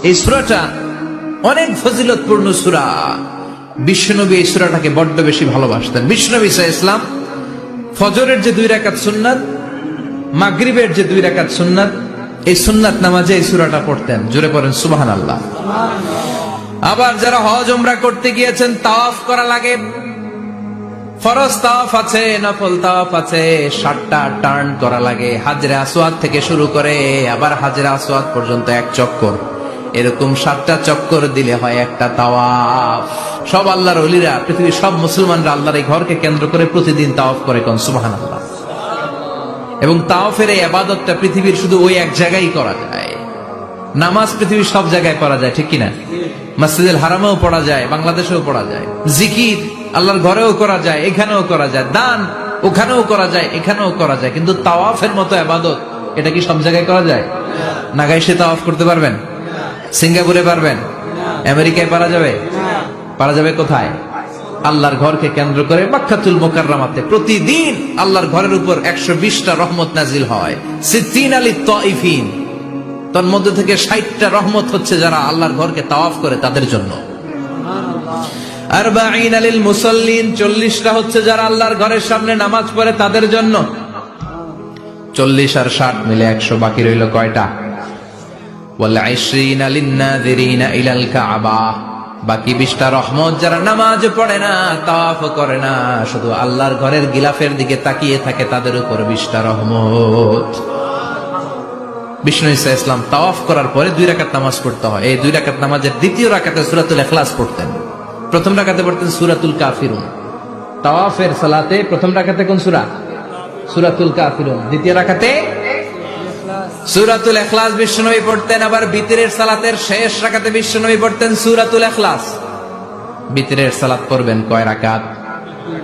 এই সূরাটা অনেক ফজিলতপূর্ণ সূরা। বিশ্বনবী এই সূরাটাকে বড্ড বেশি ভালোবাসতেন। বিশ্বনবী সাল্লাল্লাহু আলাইহি ওয়াসাল্লাম ফজরের যে 2 রাকাত সুন্নাত, মাগরিবের যে 2 রাকাত সুন্নাত, এই সুন্নাত নামাজে এই সূরাটা পড়তেন। জোরে পড়েন সুবহানাল্লাহ। আবার যারা হজ উমরা করতে গিয়েছেন, তাওয়াফ করা লাগে, ফরজ তাওয়াফ আছে, নফল তাওয়াফ আছে, 7টা টার্ন করা লাগে। হাজরে আসওয়াদ থেকে শুরু করে আবার হাজরে আসওয়াদ পর্যন্ত 1 চক্কর, এরকম 7টা চক্কর দিলে হয় একটা তাওয়াফ। সব আল্লাহর ওলিরা, পৃথিবীর সব মুসলমানরা আল্লাহর এই ঘরকে কেন্দ্র করে প্রতিদিন তাওয়াফ করে, কোন সুবহানাল্লাহ। এবং তাওয়াফের এই ইবাদতটা পৃথিবীর শুধু ওই এক জায়গায় করা যায়। নামাজ পৃথিবীর সব জায়গায় পড়া যায়, ঠিক কিনা? মসজিদুল হারামেও পড়া যায়, বাংলাদেশেও পড়া যায়। জিকির আল্লাহর ঘরেও করা যায়, এখানেও করা যায়। দান ওখানেও করা যায়, এখানেও করা যায়। কিন্তু তাওয়াফের মতো ইবাদত, এটা কি সব জায়গায় করা যায়? নাগাইশে তাওয়াফ করতে পারবেন? সিঙ্গাপুরে পারবেন? আমেরিকায় পারা যাবে? পারা যাবে কোথায়? আল্লাহর ঘরকে কেন্দ্র করে মক্কাতুল মুকাররমাতে প্রতিদিন আল্লাহর ঘরের উপর 120টা রহমত নাজিল হয়। সিদ্দিন আলী তাইফিন, তার মধ্যে থেকে 60টা রহমত হচ্ছে যারা আল্লাহর ঘরকে তাওয়াফ করে তাদের জন্য। আরবাঈন লিল মুসাল্লিন, 40টা হচ্ছে যারা আল্লাহর ঘরের সামনে নামাজ পড়ে তাদের জন্য। 40 আর 60 মিলে 100, বাকি রইল কয়টা? ওয়াল 20 লিন নাযিরিনা ইলাল কাবা, বাকি 20টা রহমত যারা নামাজ পড়ে না, তাওয়াফ করে না, শুধু আল্লাহর ঘরের গিলাফের দিকে তাকিয়ে থাকে, তাদের উপর 20টা রহমত। বিষ্ণু ঈসা ইসলাম তাওয়াফ করার পরে 2 রাকাত নামাজ পড়তে হয়। এই 2 রাকাত নামাজের দ্বিতীয় রাকাতে সূরাতুল ইখলাস পড়তেন, প্রথম রাকাতে পড়তেন সূরাতুল কাফিরুন। তাওয়াফের সালাতে প্রথম রাকাতে কোন সূরা? সূরাতুল কাফিরুন। দ্বিতীয় রাকাতে সূরাতুল ইখলাস বিশ্বনবী পড়তেন। আবার বিতরের সালাতের শেষ রাকাতে বিশ্বনবী পড়তেন সূরাতুল ইখলাস। বিতরের সালাত পড়বেন কয় রাকাত?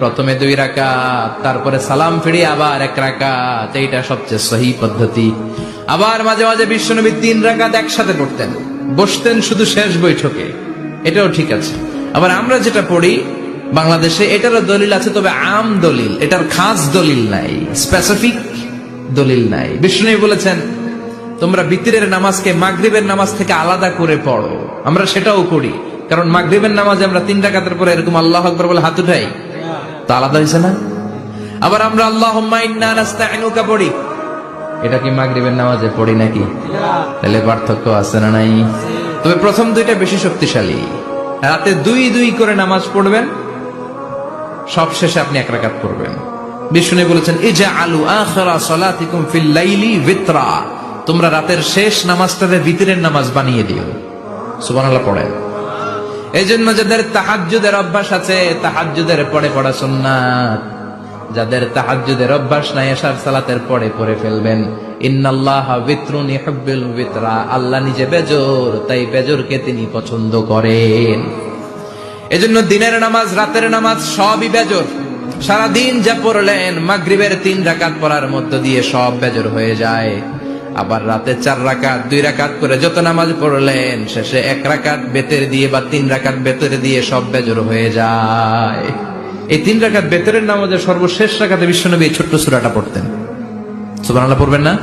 প্রথমে 2 রাকাত, তারপরে সালাম ফিরিয়ে আবার 1 রাকাত। এইটা সবচেয়ে সহি পদ্ধতি। আবার মাঝে মাঝে বিশ্বনবী 3 রাকাত একসাথে পড়তেন, বসতেন শুধু শেষ বৈঠকে, এটাও ঠিক আছে। আবার আমরা যেটা পড়ি বাংলাদেশে, এটারও দলিল আছে, তবে আম দলিল, এটার খাস দলিল নাই, স্পেসিফিক দলিল নাই। বিষ্ণু বলেছেন তোমরা বিতরের নামাজকে মাগরিবের নামাজ থেকে আলাদা করে পড়ো। আমরা সেটাও করি, কারণ মাগরিবের নামাজে আমরা 3 রাকাতের পরে এরকম আল্লাহু আকবার বলে হাত উঠাই, তা আলাদা হয়েছে না? আবার আমরা আল্লাহুম্মা ইন্না নাস্তাইনুকা পড়ি, এটা কি মাগরিবের নামাজে পড়ি নাকি? তাহলে পার্থক্য আছে না নাই? তবে প্রথম 2টা বেশি শক্তিশালী। রাতে 2 করে নামাজ পড়বেন, সব শেষে আপনি 1 রাকাত পড়বেন। বিষ্ণু বলেছেন ইজআলু আখিরা সালাতিকুম ফিল লাইলি বিতরা, তোমরা রাতের শেষ নামাজটাকে বিতরের নামাজ বানিয়ে দিও। সুবহানাল্লাহ পড়েন। এইজন্য যাদের তাহাজ্জুদের অভ্যাস আছে, তাহাজ্জুদের পড়ে পড়া সুন্নাত। যাদের তাহাজ্জুদের অভ্যাস নাই, এশার সালাতের পরে পড়ে ফেলবেন। ইন্নাল্লাহা বিতরুন ইউহিব্বুল বিতরা, আল্লাহ নিজে বেজোর, তাই বেজোরকে তিনি পছন্দ করেন। এজন্য দিনের নামাজ, রাতের নামাজ সবই বেজোর। সারা দিন যা পড়লেন, মাগরিবের 3 রাকাত পড়ার মধ্য দিয়ে সব বেজোর হয়ে যায়। আবার রাতে 4 রাকাত, 2 রাকাত করে যত নামাজ পড়লেন, শেষে 1 রাকাত বেতের দিয়ে বা 3 রাকাত বেতের দিয়ে সব বেজোর হয়ে যায়। এই 3 রাকাত বেতরের নামাজের সর্বশেষ রাকাতে বিশ্বনবী এই ছোট্ট সূরাটা পড়তেন। সুবহানাল্লাহ পড়বেন না?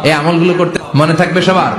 এই আমলগুলো করতে মনে থাকবে সবার।